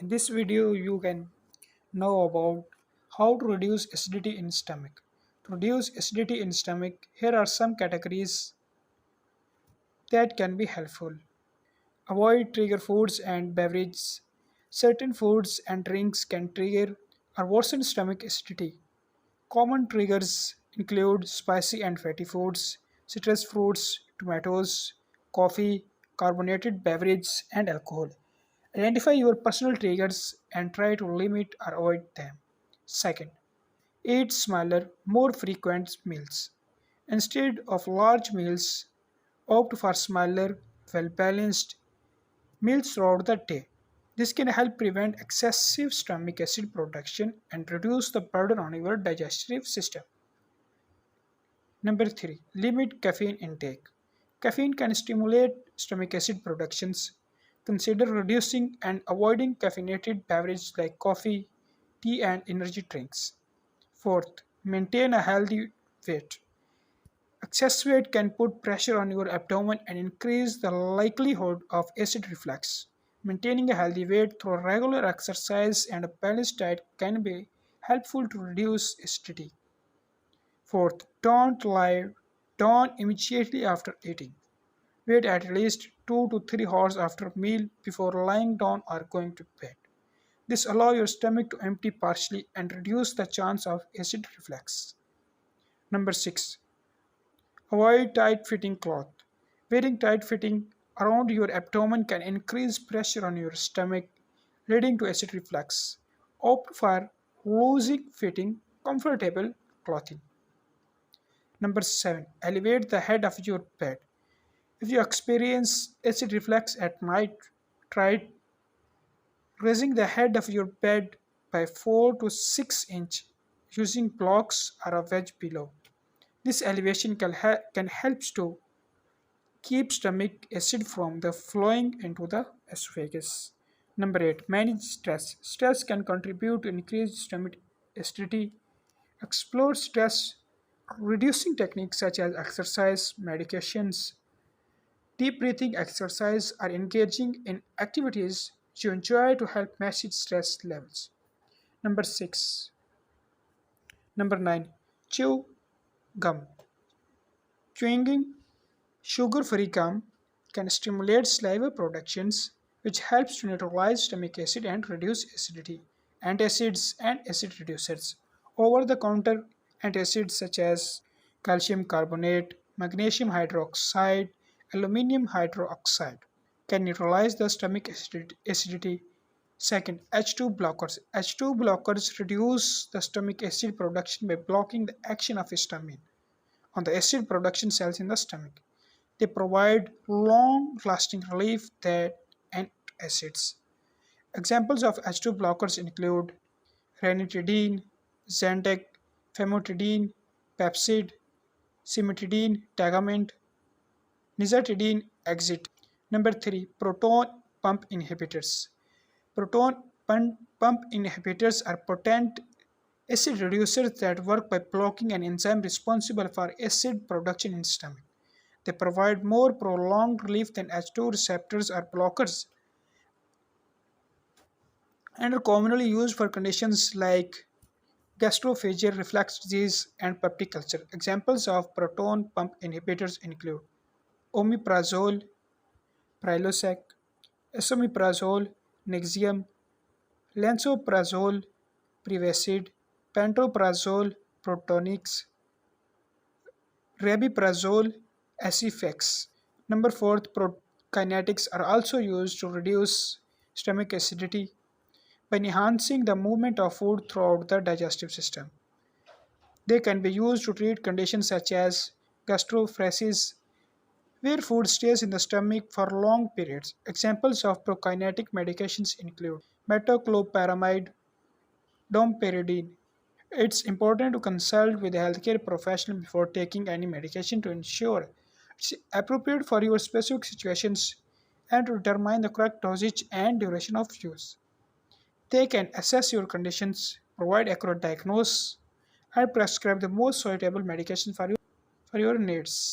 In this video, you can know about how to reduce acidity in stomach. To reduce acidity in stomach, here are some categories that can be helpful. Avoid trigger foods and beverages. Certain foods and drinks can trigger or worsen stomach acidity. Common triggers include spicy and fatty foods, citrus fruits, tomatoes, coffee, carbonated beverages, and alcohol. Identify your personal triggers and try to limit or avoid them. Second, eat smaller, more frequent meals. Instead of large meals, opt for smaller, well balanced meals throughout the day. This can help prevent excessive stomach acid production and reduce the burden on your digestive system. Number 3. Limit caffeine intake. Caffeine can stimulate stomach acid productions. Consider reducing and avoiding caffeinated beverages like coffee, tea, and energy drinks. Fourth, maintain a healthy weight. Excess weight can put pressure on your abdomen and increase the likelihood of acid reflux. Maintaining a healthy weight through regular exercise and a balanced diet can be helpful to reduce acidity. Fourth, don't lie down immediately after eating. Wait at least 2 to 3 hours after a meal before lying down or going to bed. This allows your stomach to empty partially and reduce the chance of acid reflux. Number 6. Avoid tight fitting cloth. Wearing tight fitting around your abdomen can increase pressure on your stomach, leading to acid reflux. Opt for loosely fitting, comfortable clothing. Number 7. Elevate the head of your bed. If you experience acid reflux at night, try raising the head of your bed by 4 to 6 inch using blocks or a wedge pillow. This elevation can help to keep stomach acid from the flowing into the esophagus. Number 8. Manage stress. Stress can contribute to increased stomach acidity. Explore stress reducing techniques such as exercise, medications, deep breathing exercise, or engaging in activities you enjoy to help manage stress levels. Number 6. Number 9. Chew gum. Chewing sugar-free gum can stimulate saliva productions, which helps to neutralize stomach acid and reduce acidity. Antacids and acid reducers. Over-the-counter antacids such as calcium carbonate, magnesium hydroxide, aluminum hydroxide can neutralize the stomach acidity. Second, H2 blockers. H2 blockers reduce the stomach acid production by blocking the action of histamine on the acid production cells in the stomach. They provide long-lasting relief that antacids. Examples of H2 blockers include ranitidine, Zantac, famotidine, Pepsid, cimetidine, Tagamet, nizatidine, Exit. Number 3. Proton pump inhibitors. Pump inhibitors are potent acid reducers that work by blocking an enzyme responsible for acid production in stomach. They provide more prolonged relief than H2 receptors or blockers and are commonly used for conditions like gastrophageal reflux disease and peptic ulcer. Examples of proton pump inhibitors include omeprazole, Prilosec, esomeprazole, Nexium, lansoprazole, Prevacid, pantoprazole, Protonix, rabeprazole, Acifex. Number 4, kinetics are also used to reduce stomach acidity by enhancing the movement of food throughout the digestive system. They can be used to treat conditions such as gastroparesis, where food stays in the stomach for long periods. Examples of prokinetic medications include metoclopramide, domperidone. It's important to consult with a healthcare professional before taking any medication to ensure it's appropriate for your specific situations and to determine the correct dosage and duration of use. They can assess your conditions, provide accurate diagnosis, and prescribe the most suitable medication for your needs.